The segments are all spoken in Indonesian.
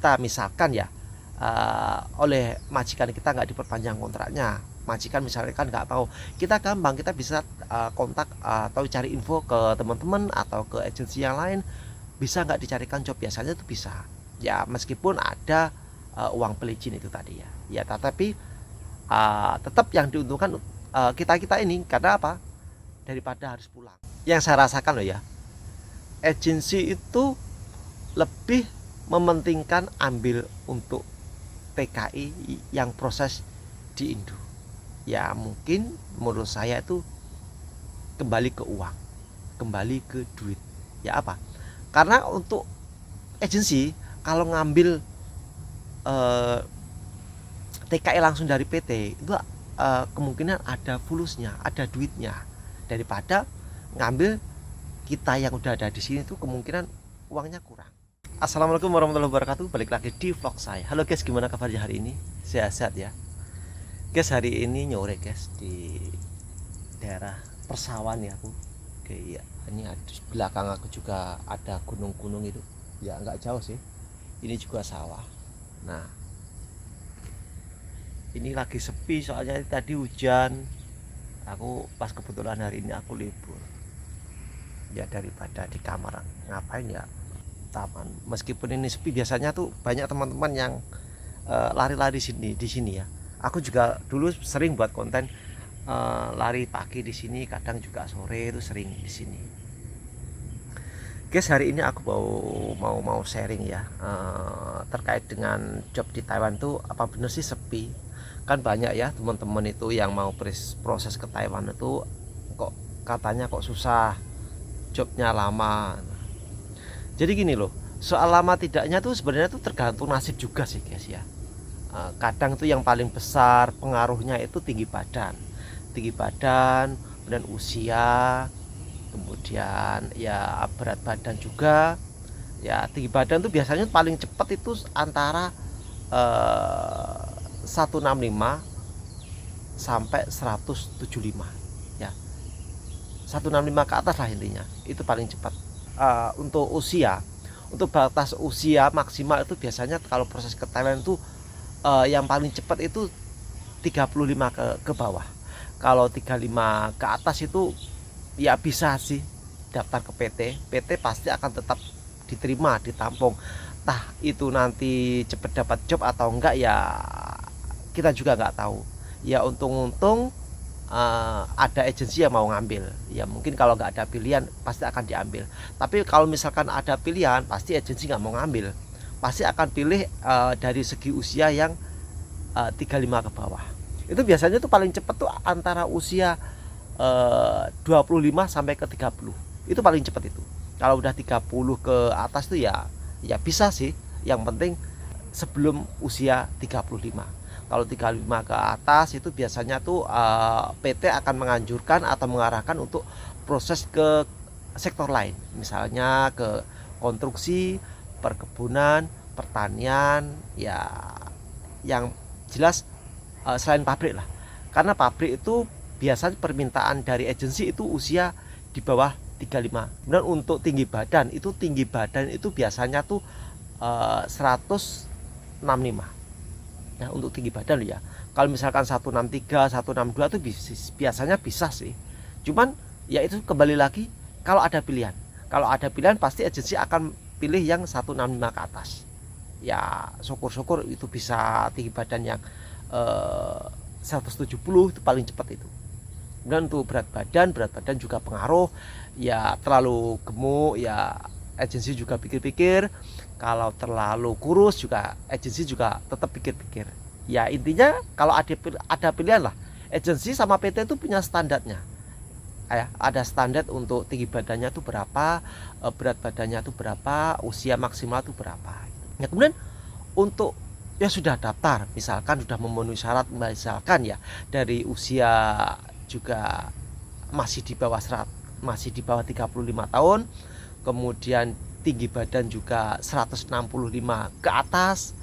kita misalkan ya oleh majikan kita nggak diperpanjang kontraknya, majikan misalkan nggak mau, kita gampang, kita bisa kontak atau cari info ke teman-teman atau ke agensi yang lain, bisa nggak dicarikan job, biasanya itu bisa ya, meskipun ada uang pelicin itu tadi ya, ya tetapi tetap yang diuntungkan kita ini, karena apa, daripada harus pulang. Yang saya rasakan loh ya, agensi itu lebih mementingkan ambil untuk TKI yang proses di Indo. Ya mungkin menurut saya itu kembali ke uang, kembali ke duit. Ya apa? Karena untuk agensi kalau ngambil TKI langsung dari PT itu kemungkinan ada fulusnya, ada duitnya, daripada ngambil kita yang udah ada di sini tuh kemungkinan uangnya kurang. Assalamualaikum warahmatullahi wabarakatuh. Balik lagi di vlog saya. Halo guys, gimana kabarnya hari ini? Sehat-sehat ya guys. Hari ini nyore guys di daerah persawahan ya aku. Oke ya, ini di belakang aku juga ada gunung-gunung itu. Ya nggak jauh sih. Ini juga sawah. Nah, ini lagi sepi soalnya tadi hujan. Aku pas kebetulan hari ini aku libur. Ya daripada di kamar ngapain ya, taman. Meskipun ini sepi, biasanya tuh banyak teman-teman yang lari-lari di sini ya. Aku juga dulu sering buat konten lari pagi di sini, kadang juga sore itu sering di sini. Guys, hari ini aku mau sharing ya terkait dengan job di Taiwan tuh apa bener sih sepi? Kan banyak ya teman-teman itu yang mau proses ke Taiwan itu kok katanya kok susah, jobnya lama. Jadi gini loh, soal lama tidaknya tuh sebenarnya tuh tergantung nasib juga sih guys ya. Kadang tuh yang paling besar pengaruhnya itu tinggi badan, kemudian usia, kemudian ya berat badan juga. Ya tinggi badan tuh biasanya paling cepat itu antara 165 sampai 175 ya, 165 ke atas lah intinya, itu paling cepat. Untuk usia, untuk batas usia maksimal itu biasanya kalau proses ke Thailand itu yang paling cepat itu 35 ke bawah. Kalau 35 ke atas itu ya bisa sih daftar ke PT pasti akan tetap diterima, ditampung. Tah itu nanti cepet dapat job atau enggak ya kita juga nggak tahu. Ya untung-untung ada agensi yang mau ngambil. Ya mungkin kalau nggak ada pilihan pasti akan diambil. Tapi kalau misalkan ada pilihan, pasti agensi nggak mau ngambil. Pasti akan pilih dari segi usia yang 35 ke bawah. Itu biasanya tuh paling cepat tuh antara usia 25 sampai ke 30. Itu paling cepat itu. Kalau udah 30 ke atas tuh ya bisa sih. Yang penting sebelum usia 35. Kalau 35 ke atas itu biasanya tuh PT akan menganjurkan atau mengarahkan untuk proses ke sektor lain. Misalnya ke konstruksi, perkebunan, pertanian, ya yang jelas selain pabrik lah. Karena pabrik itu biasanya permintaan dari agensi itu usia di bawah 35. Kemudian untuk tinggi badan itu biasanya tuh 165. Ya, untuk tinggi badan ya. Kalau misalkan 163, 162 itu biasanya bisa sih. Cuman ya itu kembali lagi kalau ada pilihan. Kalau ada pilihan pasti agensi akan pilih yang 165 ke atas. Ya syukur-syukur itu bisa tinggi badan yang 170 itu paling cepat itu. Kemudian untuk berat badan juga pengaruh. Ya terlalu gemuk ya agensi juga pikir-pikir. Kalau terlalu kurus juga agensi juga tetap pikir-pikir. Ya intinya kalau ada pilihan lah, agensi sama PT itu punya standarnya. Ya, ada standar untuk tinggi badannya itu berapa, berat badannya itu berapa, usia maksimal itu berapa. Ya kemudian untuk ya sudah daftar, misalkan sudah memenuhi syarat, misalkan ya dari usia juga masih di bawah 35 tahun, kemudian tinggi badan juga 165 ke atas,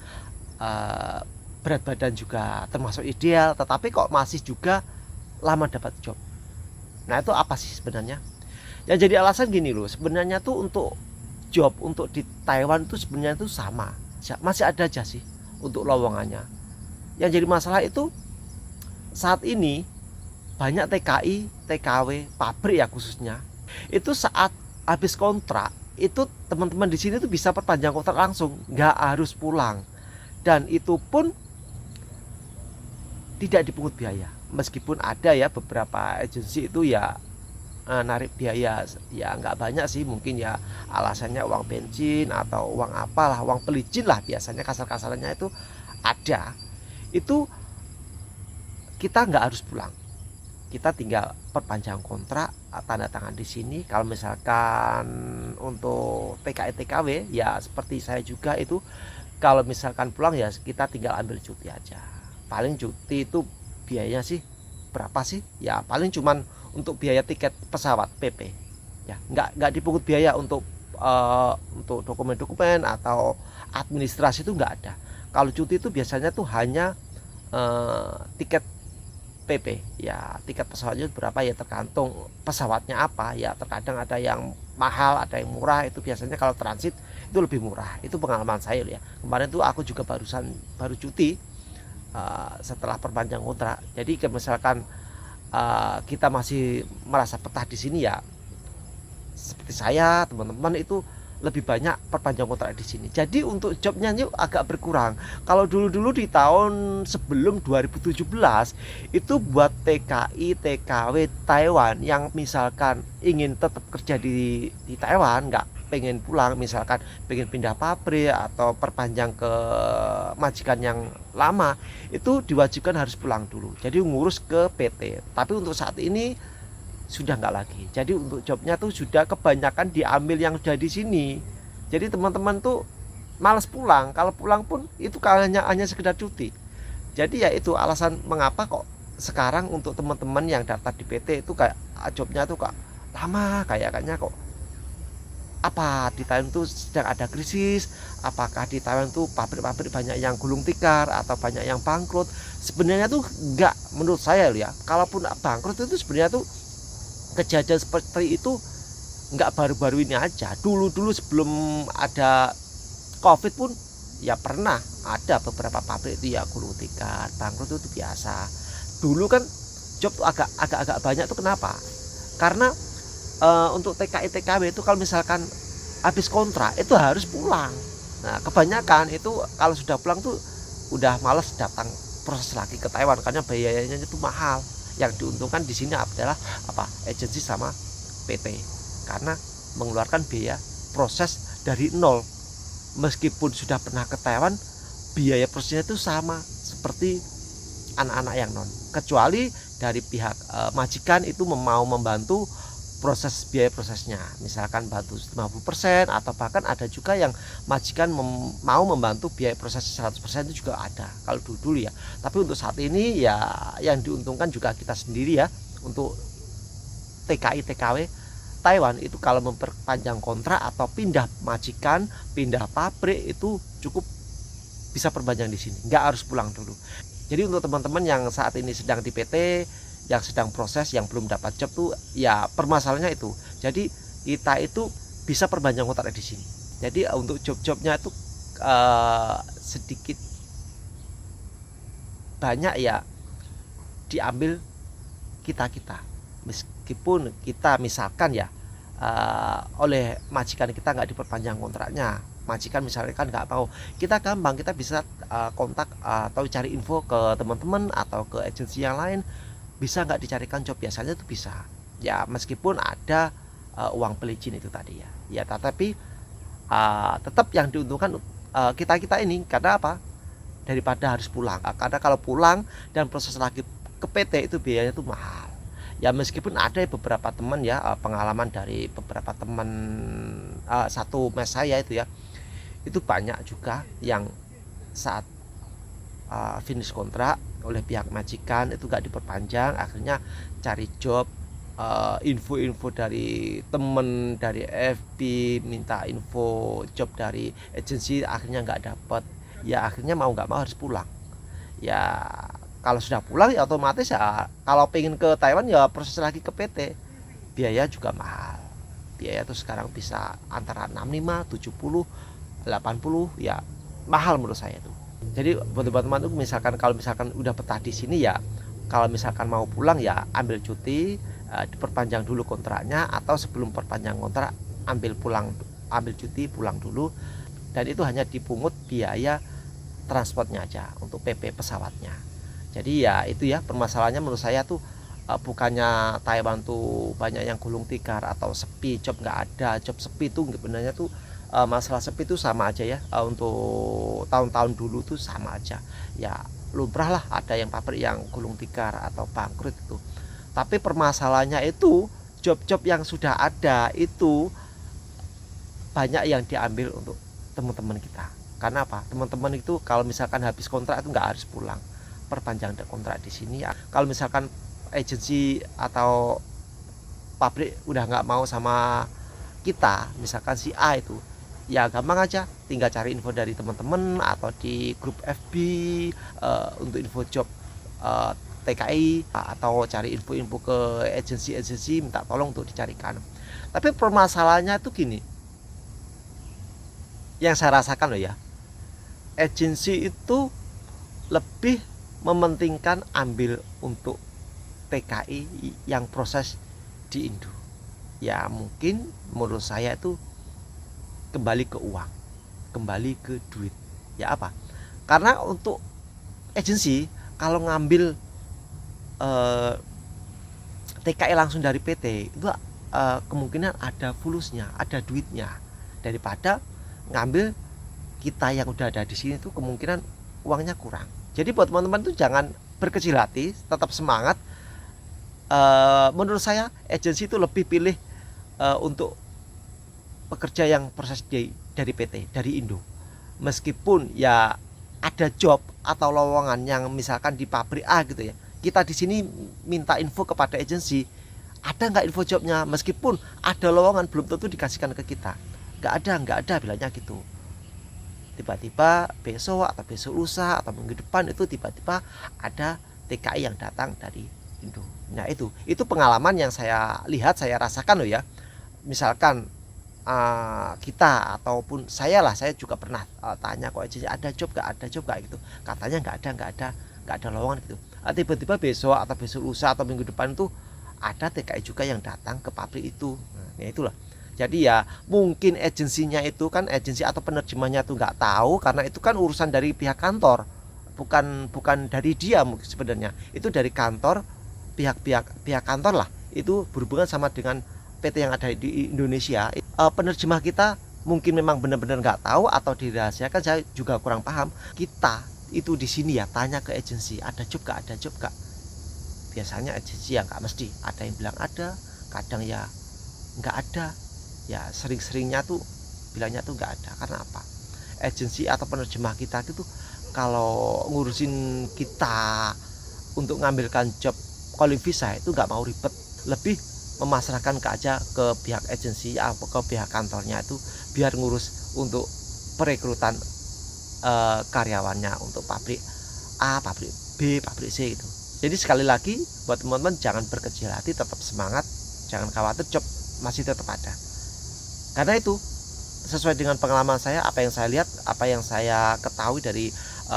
berat badan juga termasuk ideal, tetapi kok masih juga lama dapat job. Nah itu apa sih sebenarnya? Ya jadi alasan gini loh, sebenarnya tuh untuk job untuk di Taiwan itu sebenarnya itu sama. masih ada aja sih untuk lowongannya. Yang jadi masalah itu saat ini banyak TKI, TKW, pabrik ya khususnya, itu saat habis kontrak itu teman-teman di sini tuh bisa perpanjang kontrak langsung, nggak harus pulang, dan itu pun tidak dipungut biaya. Meskipun ada ya beberapa agensi itu ya narik biaya ya nggak banyak sih, mungkin ya alasannya uang bensin atau uang apalah, uang pelicin lah biasanya kasar-kasarannya itu ada. Itu kita nggak harus pulang, kita tinggal perpanjang kontrak, tanda tangan di sini. Kalau misalkan untuk TKI TKW ya seperti saya juga itu, kalau misalkan pulang ya kita tinggal ambil cuti aja. Paling cuti itu biayanya sih berapa sih ya, paling cuman untuk biaya tiket pesawat PP ya, nggak dipungut biaya untuk dokumen-dokumen atau administrasi itu nggak ada. Kalau cuti itu biasanya tuh hanya tiket PP ya, tiket pesawatnya berapa ya tergantung pesawatnya apa ya, terkadang ada yang mahal ada yang murah. Itu biasanya kalau transit itu lebih murah, itu pengalaman saya ya. Kemarin tuh aku juga baru cuti setelah perpanjang kontrak. Jadi misalkan kita masih merasa betah di sini ya, seperti saya, teman-teman itu lebih banyak perpanjang kontrak di sini. Jadi untuk jobnya itu agak berkurang. Kalau dulu-dulu di tahun sebelum 2017 itu buat TKI, TKW Taiwan yang misalkan ingin tetap kerja di Taiwan, nggak pengen pulang, misalkan pengen pindah pabrik atau perpanjang ke majikan yang lama, itu diwajibkan harus pulang dulu. Jadi ngurus ke PT. Tapi untuk saat ini sudah nggak lagi. Jadi untuk jobnya tuh sudah kebanyakan diambil yang sudah di sini. Jadi teman-teman tuh malas pulang. Kalau pulang pun itu hanya sekedar cuti. Jadi ya itu alasan mengapa kok sekarang untuk teman-teman yang daftar di PT itu kayak jobnya tuh kok lama, kayaknya kok apa di Taiwan tuh sedang ada krisis, apakah di Taiwan tuh pabrik-pabrik banyak yang gulung tikar atau banyak yang bangkrut. Sebenarnya tuh enggak, menurut saya ya, kalaupun bangkrut itu sebenarnya tuh kejadian seperti itu nggak baru-baru ini aja. Dulu sebelum ada COVID pun ya pernah ada beberapa pabrik itu ya gulung tikar bangkrut, itu biasa. Dulu kan job tuh agak banyak tuh, kenapa? Karena untuk TKI TKW itu kalau misalkan habis kontrak itu harus pulang. Nah kebanyakan itu kalau sudah pulang tuh udah males datang proses lagi ke Taiwan karena biayanya itu mahal. Yang diuntungkan di sini adalah apa, agensi sama PT, karena mengeluarkan biaya proses dari nol. Meskipun sudah pernah ke Taiwan, biaya prosesnya itu sama seperti anak-anak yang non, kecuali dari pihak majikan itu mau membantu proses biaya prosesnya, misalkan bantu 50% atau bahkan ada juga yang majikan mau membantu biaya proses 100%, itu juga ada kalau dulu ya. Tapi untuk saat ini ya yang diuntungkan juga kita sendiri ya. Untuk TKI TKW Taiwan itu kalau memperpanjang kontrak atau pindah majikan, pindah pabrik itu cukup bisa perpanjang di sini, nggak harus pulang dulu. Jadi untuk teman-teman yang saat ini sedang di PT, yang sedang proses, yang belum dapat job tuh ya permasalahannya itu. Jadi kita itu bisa perpanjang kontrak di sini. Jadi untuk job-jobnya itu sedikit banyak ya diambil kita. Meskipun kita misalkan ya oleh majikan kita nggak diperpanjang kontraknya, majikan misalnya kan nggak mau, kita gampang, kita bisa kontak atau cari info ke teman-teman atau ke agensi yang lain, bisa nggak dicarikan job, biasanya itu bisa ya, meskipun ada uang pelicin itu tadi ya tetapi tetap yang diuntungkan kita ini, karena apa, daripada harus pulang. Karena kalau pulang dan proses lagi ke PT itu biayanya itu mahal ya. Meskipun ada beberapa teman ya, pengalaman dari beberapa teman satu mes saya itu ya, itu banyak juga yang saat finish kontrak oleh pihak majikan itu gak diperpanjang, akhirnya cari job, info-info dari temen, dari FB, minta info job dari agensi, akhirnya nggak dapat ya, akhirnya mau nggak mau harus pulang ya. Kalau sudah pulang ya otomatis ya, kalau pengen ke Taiwan ya proses lagi ke PT, biaya juga mahal. Biaya tuh sekarang bisa antara 65, 70, 80 ya, mahal menurut saya itu. Jadi buat teman-teman tuh misalkan kalau misalkan udah betah di sini ya, kalau misalkan mau pulang ya ambil cuti, diperpanjang dulu kontraknya, atau sebelum perpanjang kontrak ambil cuti pulang dulu, dan itu hanya dipungut biaya transportnya aja untuk PP pesawatnya. Jadi ya itu ya permasalahannya menurut saya tuh, bukannya Taiwan tuh banyak yang gulung tikar atau sepi, job nggak ada, job sepi tuh sebenarnya tuh, masalah sepi itu sama aja ya, untuk tahun-tahun dulu tuh sama aja ya, lumrah lah ada yang pabrik yang gulung tikar atau bangkrut itu. Tapi permasalahannya itu job-job yang sudah ada itu banyak yang diambil untuk teman-teman kita. Karena apa? Teman-teman itu kalau misalkan habis kontrak itu nggak harus pulang, perpanjang kontrak di sini. Kalau misalkan agensi atau pabrik udah nggak mau sama kita, misalkan si A itu, ya gampang aja, tinggal cari info dari teman-teman atau di grup FB, untuk info job TKI, atau cari info-info ke agensi-agensi, minta tolong untuk dicarikan. Tapi permasalahannya itu gini, yang saya rasakan loh ya, agensi itu lebih mementingkan ambil untuk TKI yang proses di Indo. Ya mungkin menurut saya itu kembali ke uang, kembali ke duit. Ya apa? Karena untuk agensi kalau ngambil TKI langsung dari PT itu, kemungkinan ada fulusnya, ada duitnya, daripada ngambil kita yang udah ada di sini tuh kemungkinan uangnya kurang. Jadi buat teman-teman tuh jangan berkecil hati, tetap semangat. Menurut saya agensi itu lebih pilih untuk pekerja yang proses dari PT, dari Indo. Meskipun ya ada job atau lowongan yang misalkan di pabrik A gitu ya, kita di sini minta info kepada agensi, ada nggak info jobnya, meskipun ada lowongan belum tentu dikasihkan ke kita. Nggak ada bilangnya gitu. Tiba-tiba besok atau besok lusa atau minggu depan itu tiba-tiba ada TKI yang datang dari Indo. Nah itu pengalaman yang saya lihat, saya rasakan loh ya. Misalkan kita ataupun saya juga pernah tanya kok aja ada job gak gitu, katanya nggak ada lowongan gitu. Tiba-tiba besok atau besok lusa atau minggu depan itu ada TKI juga yang datang ke pabrik itu. Nah itulah. Jadi ya mungkin agensinya itu kan, agensi atau penerjemahnya tuh nggak tahu, karena itu kan urusan dari pihak kantor, bukan dari dia sebenarnya, itu dari kantor, pihak kantor lah, itu berhubungan sama dengan PT yang ada di Indonesia. Penerjemah kita mungkin memang benar-benar nggak tahu atau dirahasiakan, saya juga kurang paham. Kita itu di sini ya tanya ke agensi, ada job gak, biasanya agensi ya nggak mesti, ada yang bilang ada, kadang ya nggak ada. Ya sering-seringnya tuh bilangnya tuh nggak ada. Karena apa? Agensi atau penerjemah kita itu kalau ngurusin kita untuk ngambilkan job calling visa itu nggak mau ribet, lebih memasrahkan ke pihak agensi atau ke pihak kantornya itu biar ngurus untuk perekrutan karyawannya untuk pabrik A, pabrik B, pabrik C gitu. Jadi sekali lagi buat teman-teman jangan berkecil hati, tetap semangat, jangan khawatir, job masih tetap ada. Karena itu sesuai dengan pengalaman saya, apa yang saya lihat, apa yang saya ketahui dari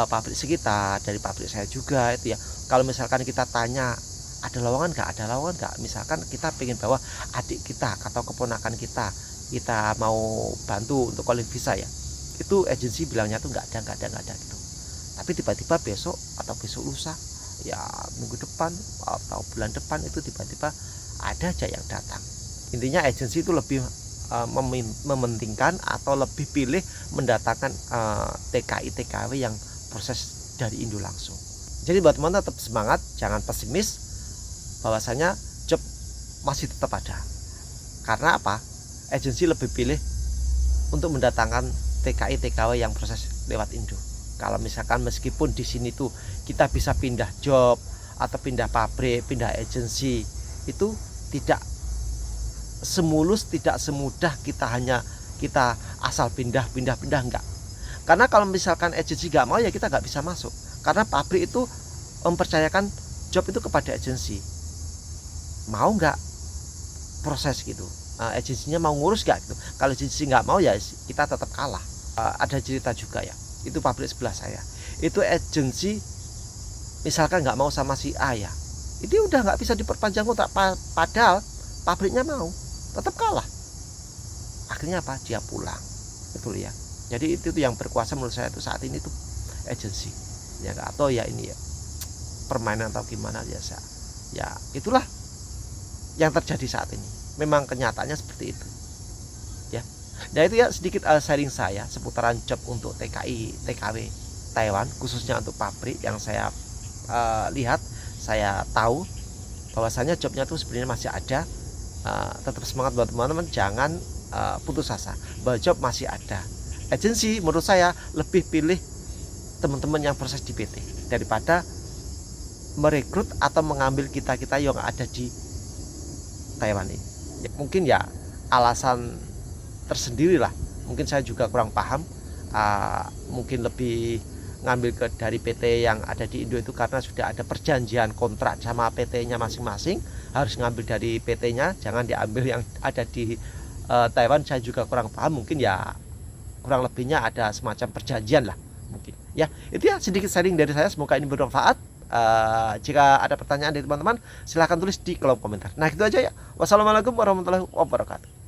pabrik sekitar, dari pabrik saya juga itu ya. Kalau misalkan kita tanya ada lowongan nggak, misalkan kita pengen bawa adik kita atau keponakan kita mau bantu untuk calling visa ya, itu agensi bilangnya tuh nggak ada gitu. Tapi tiba-tiba besok atau besok lusa, ya minggu depan atau bulan depan itu tiba-tiba ada aja yang datang. Intinya agensi itu lebih mementingkan atau lebih pilih mendatangkan TKI TKW yang proses dari Indo langsung. Jadi buat teman-teman tetap semangat, jangan pesimis, bahwasanya job masih tetap ada. Karena apa? Agensi lebih pilih untuk mendatangkan TKI TKW yang proses lewat Indo. Kalau misalkan meskipun di sini tuh kita bisa pindah job atau pindah pabrik, pindah agensi, itu tidak semulus, tidak semudah kita asal pindah enggak. Karena kalau misalkan agensi nggak mau ya kita nggak bisa masuk, karena pabrik itu mempercayakan job itu kepada agensi, mau nggak proses gitu, agensinya mau ngurus nggak gitu. Kalau agensi nggak mau ya kita tetap kalah. Ada cerita juga ya, itu pabrik sebelah saya. Itu agensi misalkan nggak mau sama si A ya, itu udah nggak bisa diperpanjang kontrak, padahal pabriknya mau, tetap kalah. Akhirnya apa? Dia pulang. Betul ya. Jadi itu yang berkuasa menurut saya itu saat ini tuh agensi ya, atau ya ini ya permainan atau gimana biasa ya, itulah yang terjadi saat ini. Memang kenyataannya seperti itu ya. Nah itu ya sedikit sharing saya seputaran job untuk TKI TKW Taiwan, khususnya untuk pabrik yang saya lihat. Saya tahu bahwasanya jobnya tuh sebenarnya masih ada. Tetap semangat buat teman-teman, jangan putus asa bahwa job masih ada. Agensi menurut saya lebih pilih teman-teman yang proses di PT daripada merekrut atau mengambil kita-kita yang ada di Taiwan ini. Ya, mungkin ya alasan tersendiri lah, mungkin saya juga kurang paham. Mungkin lebih ngambil dari PT yang ada di Indo itu karena sudah ada perjanjian kontrak sama PT-nya masing-masing, harus ngambil dari PT-nya, jangan diambil yang ada di Taiwan. Saya juga kurang paham, mungkin ya kurang lebihnya ada semacam perjanjian lah mungkin ya. Itu ya sedikit sharing dari saya, semoga ini bermanfaat. Jika ada pertanyaan dari teman-teman silahkan tulis di kolom komentar. Nah gitu aja ya, wassalamualaikum warahmatullahi wabarakatuh.